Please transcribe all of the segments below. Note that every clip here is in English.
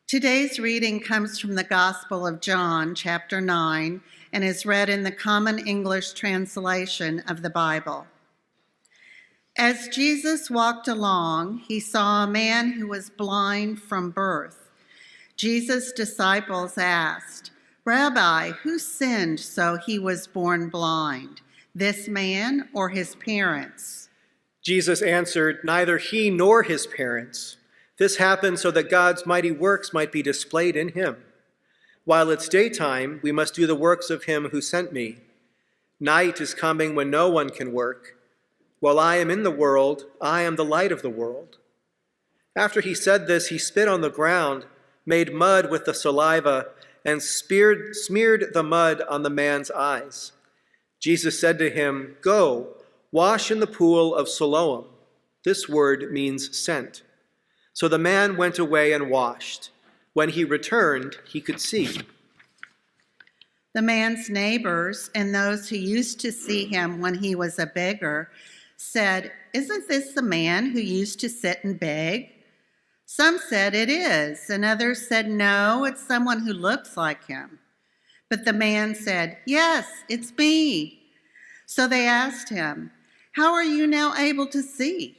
Today's reading comes from the Gospel of John, chapter 9, and is read in the Common English translation of the Bible. As Jesus walked along, he saw a man who was blind from birth. Jesus' disciples asked, "Rabbi, who sinned so he was born blind, this man or his parents?" Jesus answered, "Neither he nor his parents. This happened so that God's mighty works might be displayed in him. While it's daytime, we must do the works of him who sent me. Night is coming when no one can work. While I am in the world, I am the light of the world." After he said this, he spit on the ground, made mud with the saliva, and smeared the mud on the man's eyes. Jesus said to him, "Go, wash in the pool of Siloam." This word means sent. So the man went away and washed. When he returned, he could see. The man's neighbors and those who used to see him when he was a beggar said, "Isn't this the man who used to sit and beg?" Some said, "It is," and others said, "No, it's someone who looks like him." But the man said, "Yes, it's me." So they asked him, "How are you now able to see?"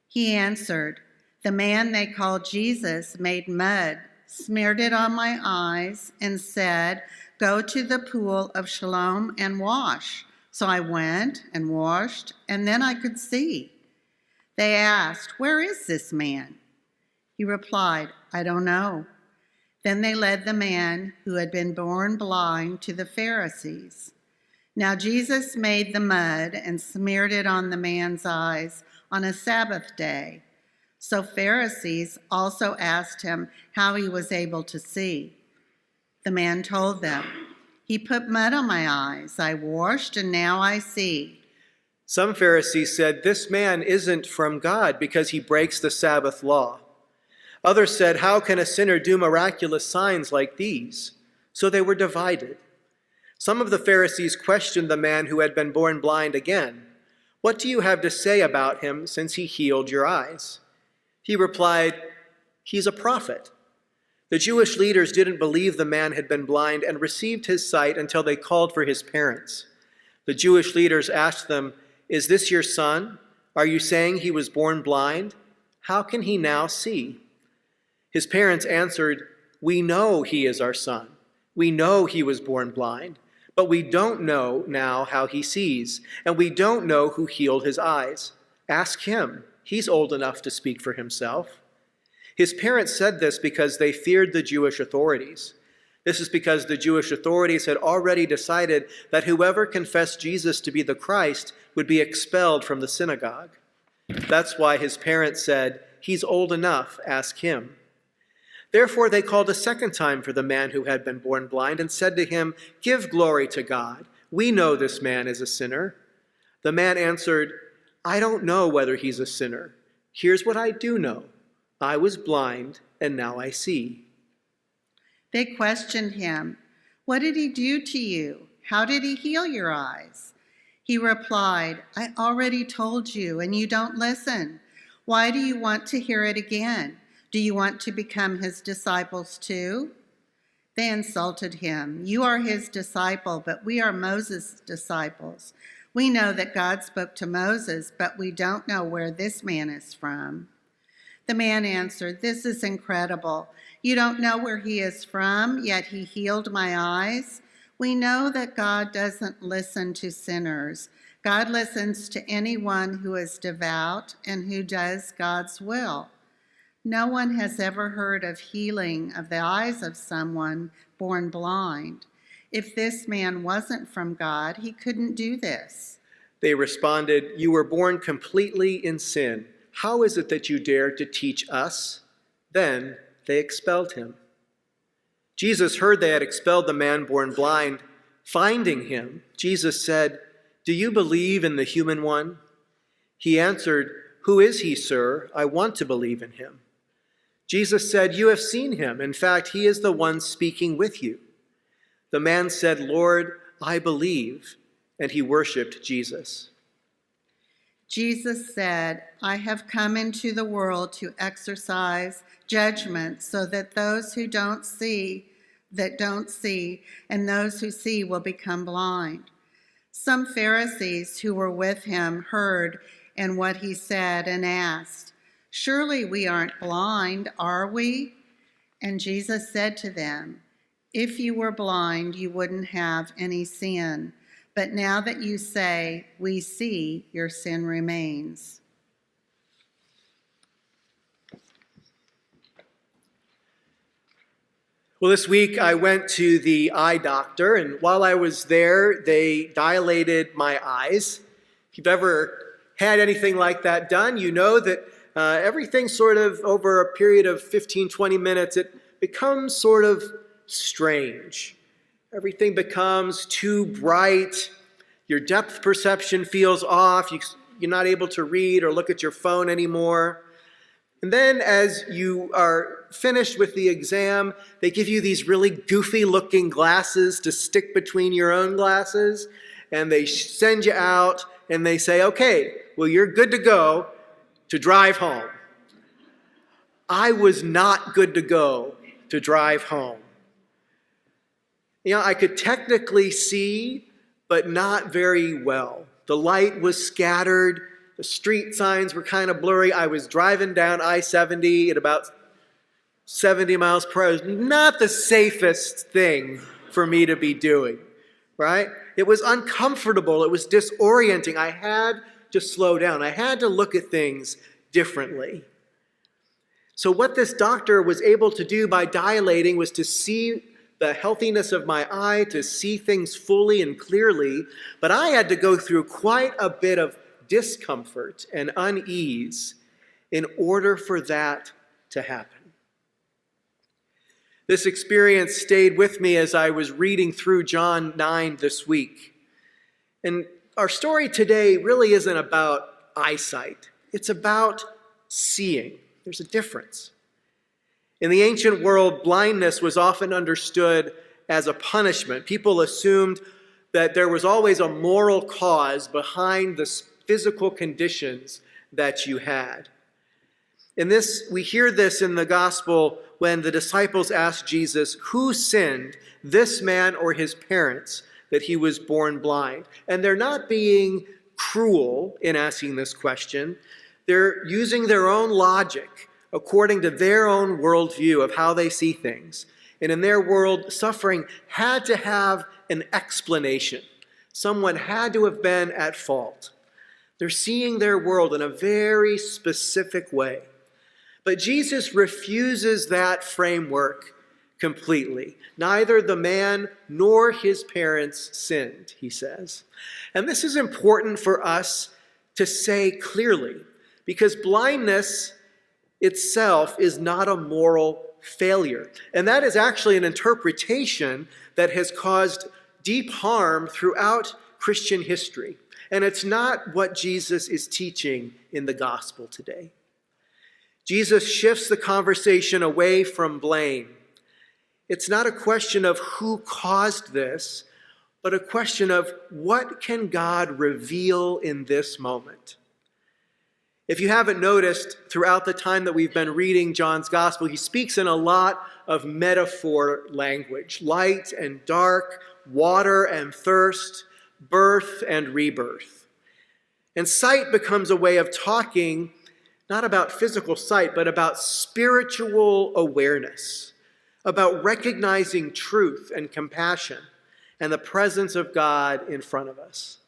He answered, "The man they called Jesus made mud, smeared it on my eyes, and said, 'Go to the pool of Siloam and wash.' So I went and washed, and then I could see." They asked, "Where is this man?" He replied, "I don't know." Then they led the man who had been born blind to the Pharisees. Now Jesus made the mud and smeared it on the man's eyes on a Sabbath day. So Pharisees also asked him how he was able to see. The man told them, "He put mud on my eyes. I washed, and now I see." Some Pharisees said, "This man isn't from God because he breaks the Sabbath law." Others said, "How can a sinner do miraculous signs like these?" So they were divided. Some of the Pharisees questioned the man who had been born blind again. "What do you have to say about him since he healed your eyes?" He replied, "He's a prophet." The Jewish leaders didn't believe the man had been blind and received his sight until they called for his parents. The Jewish leaders asked them, "Is this your son? Are you saying he was born blind? How can he now see?" His parents answered, "We know he is our son. We know he was born blind, but we don't know now how he sees, and we don't know who healed his eyes. Ask him. He's old enough to speak for himself." His parents said this because they feared the Jewish authorities. This is because the Jewish authorities had already decided that whoever confessed Jesus to be the Christ would be expelled from the synagogue. That's why his parents said, "He's old enough, ask him." Therefore they called a second time for the man who had been born blind and said to him, "Give glory to God. We know this man is a sinner." The man answered, "I don't know whether he's a sinner. Here's what I do know. I was blind, and now I see." They questioned him, "What did he do to you? How did he heal your eyes?" He replied, "I already told you, and you don't listen. Why do you want to hear it again? Do you want to become his disciples too?" They insulted him. "You are his disciple, but we are Moses' disciples. We know that God spoke to Moses, but we don't know where this man is from." The man answered, "This is incredible. You don't know where he is from, yet he healed my eyes. We know that God doesn't listen to sinners. God listens to anyone who is devout and who does God's will. No one has ever heard of healing of the eyes of someone born blind. If this man wasn't from God, he couldn't do this." They responded, "You were born completely in sin. How is it that you dare to teach us?" Then they expelled him. Jesus heard they had expelled the man born blind. Finding him, Jesus said, "Do you believe in the human one?" He answered, "Who is he, sir? I want to believe in him." Jesus said, "You have seen him. In fact, he is the one speaking with you." The man said, "Lord, I believe," and he worshiped Jesus. Jesus said, I have come into the world to exercise judgment so that those who don't see, and those who see will become blind. Some Pharisees who were with him heard and what he said and asked, surely we aren't blind, are we? And Jesus said to them, if you were blind, you wouldn't have any sin. But now that you say, we see, your sin remains. Well, this week I went to the eye doctor, and while I was there, they dilated my eyes. If you've ever had anything like that done, you know that everything sort of over a period of 15, 20 minutes, it becomes sort of strange. Everything becomes too bright. Your depth perception feels off. You're not able to read or look at your phone anymore. And then as you are finished with the exam, they give you these really goofy looking glasses to stick between your own glasses. And they send you out and they say, okay, well, you're good to go to drive home. I was not good to go to drive home. You know, I could technically see, but not very well. The light was scattered. The street signs were kind of blurry. I was driving down I-70 at about 70 miles per hour. It was not the safest thing for me to be doing, right? It was uncomfortable. It was disorienting. I had to slow down. I had to look at things differently. So what this doctor was able to do by dilating was to see the healthiness of my eye, to see things fully and clearly, but I had to go through quite a bit of discomfort and unease in order for that to happen. This experience stayed with me as I was reading through John 9 this week. And our story today really isn't about eyesight. It's about seeing. There's a difference. In the ancient world, blindness was often understood as a punishment. People assumed that there was always a moral cause behind the physical conditions that you had. We hear this in the gospel when the disciples asked Jesus, who sinned, this man or his parents, that he was born blind? And they're not being cruel in asking this question. They're using their own logic according to their own worldview of how they see things. And in their world, suffering had to have an explanation. Someone had to have been at fault. They're seeing their world in a very specific way. But Jesus refuses that framework completely. Neither the man nor his parents sinned, he says. And this is important for us to say clearly, because blindness itself is not a moral failure. And that is actually an interpretation that has caused deep harm throughout Christian history. And it's not what Jesus is teaching in the gospel today. Jesus shifts the conversation away from blame. It's not a question of who caused this, but a question of what can God reveal in this moment. If you haven't noticed, throughout the time that we've been reading John's gospel, he speaks in a lot of metaphor language: light and dark, water and thirst, birth and rebirth. And sight becomes a way of talking not about physical sight, but about spiritual awareness, about recognizing truth and compassion and the presence of God in front of us.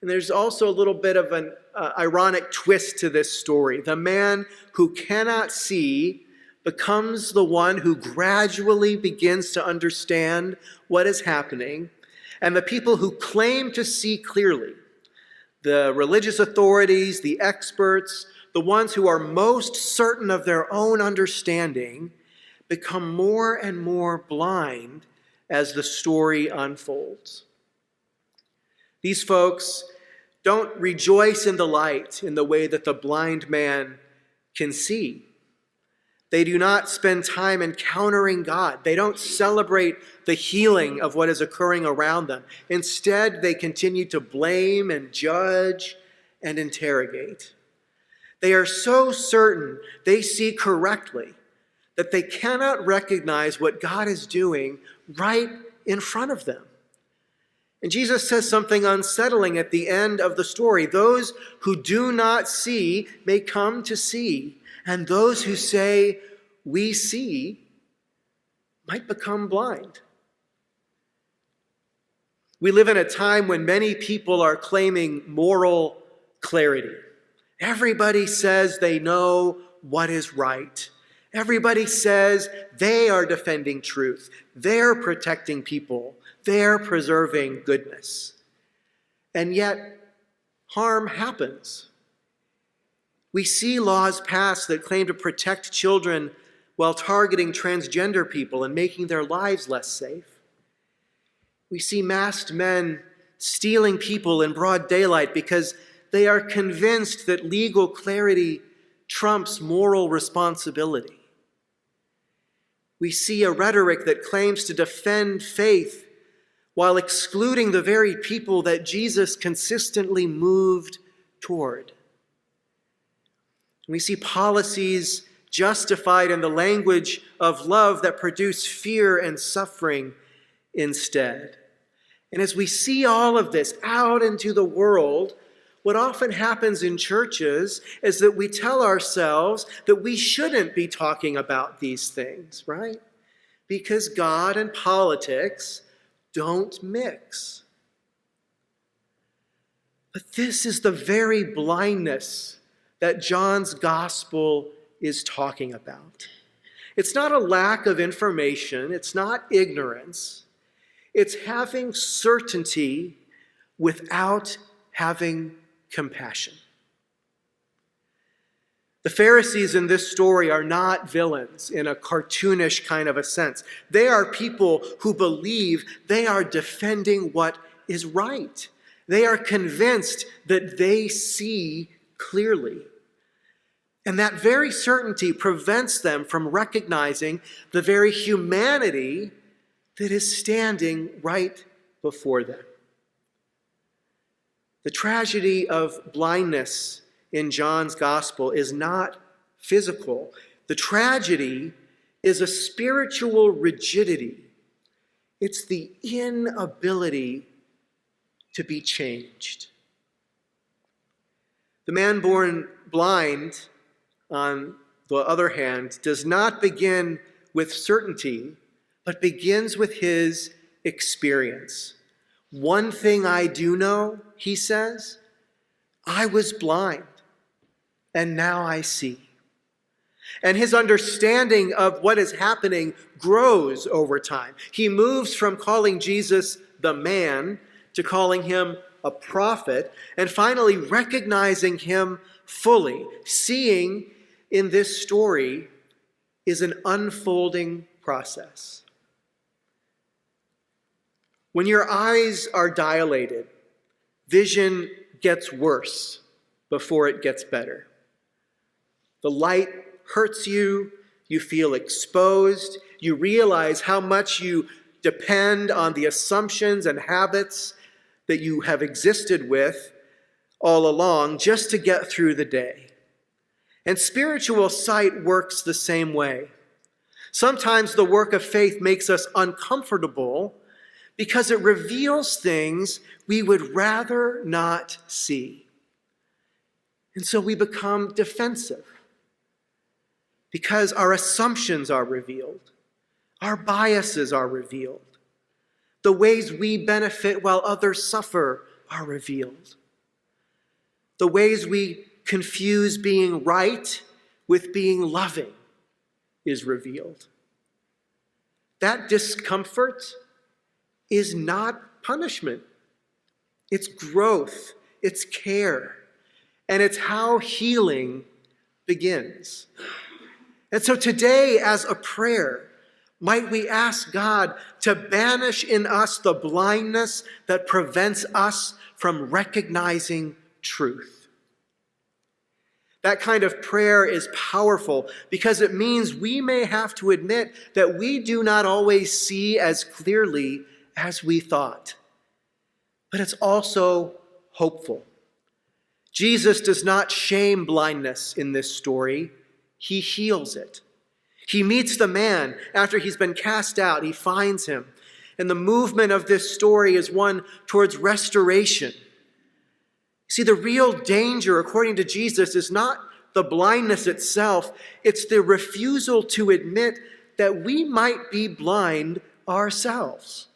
And there's also a little bit of an ironic twist to this story. The man who cannot see becomes the one who gradually begins to understand what is happening. And the people who claim to see clearly, the religious authorities, the experts, the ones who are most certain of their own understanding, become more and more blind as the story unfolds. These folks don't rejoice in the light in the way that the blind man can see. They do not spend time encountering God. They don't celebrate the healing of what is occurring around them. Instead, they continue to blame and judge and interrogate. They are so certain they see correctly that they cannot recognize what God is doing right in front of them. And Jesus says something unsettling at the end of the story. Those who do not see may come to see, and those who say, "We see," might become blind. We live in a time when many people are claiming moral clarity. Everybody says they know what is right. Everybody says they are defending truth. They're protecting people. They're preserving goodness. And yet, harm happens. We see laws passed that claim to protect children while targeting transgender people and making their lives less safe. We see masked men stealing people in broad daylight because they are convinced that legal clarity trumps moral responsibility. We see a rhetoric that claims to defend faith while excluding the very people that Jesus consistently moved toward. We see policies justified in the language of love that produce fear and suffering instead. And as we see all of this out into the world, what often happens in churches is that we tell ourselves that we shouldn't be talking about these things, right? Because God and politics don't mix. But this is the very blindness that John's gospel is talking about. It's not a lack of information. It's not ignorance. It's having certainty without having compassion. The Pharisees in this story are not villains in a cartoonish kind of a sense. They are people who believe they are defending what is right. They are convinced that they see clearly. And that very certainty prevents them from recognizing the very humanity that is standing right before them. The tragedy of blindness in John's gospel is not physical. The tragedy is a spiritual rigidity. It's the inability to be changed. The man born blind, on the other hand, does not begin with certainty, but begins with his experience. One thing I do know, he says, I was blind, and now I see. And his understanding of what is happening grows over time. He moves from calling Jesus the man to calling him a prophet, and finally recognizing him fully. Seeing in this story is an unfolding process. When your eyes are dilated, vision gets worse before it gets better. The light hurts you, you feel exposed, you realize how much you depend on the assumptions and habits that you have existed with all along just to get through the day. And spiritual sight works the same way. Sometimes the work of faith makes us uncomfortable because it reveals things we would rather not see. And so we become defensive because our assumptions are revealed, our biases are revealed, the ways we benefit while others suffer are revealed, the ways we confuse being right with being loving is revealed. That discomfort is not punishment. It's growth, it's care, and it's how healing begins. And so today, as a prayer, might we ask God to banish in us the blindness that prevents us from recognizing truth. That kind of prayer is powerful because it means we may have to admit that we do not always see as clearly as we thought. But it's also hopeful. Jesus does not shame blindness in this story. He heals it. He meets the man after he's been cast out. He finds him. And the movement of this story is one towards restoration. See, the real danger, according to Jesus, is not the blindness itself. It's the refusal to admit that we might be blind ourselves.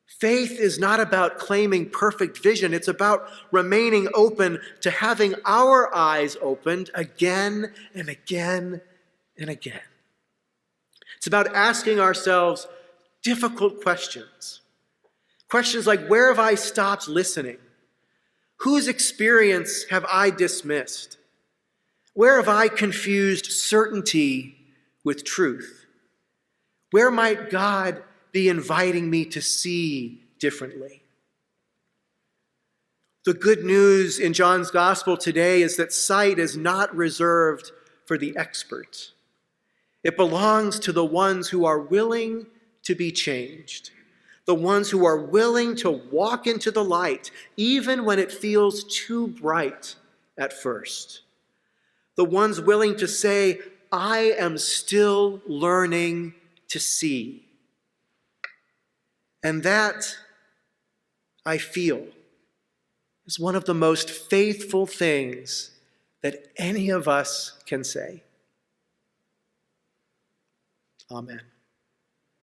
Faith is not about claiming perfect vision. It's about remaining open to having our eyes opened again and again and again. It's about asking ourselves difficult questions. Questions like, where have I stopped listening? Whose experience have I dismissed? Where have I confused certainty with truth? Where might God be inviting me to see differently? The good news in John's gospel today is that sight is not reserved for the experts. It belongs to the ones who are willing to be changed, the ones who are willing to walk into the light, even when it feels too bright at first, the ones willing to say, I am still learning to see. And that, I feel, is one of the most faithful things that any of us can say. Amen.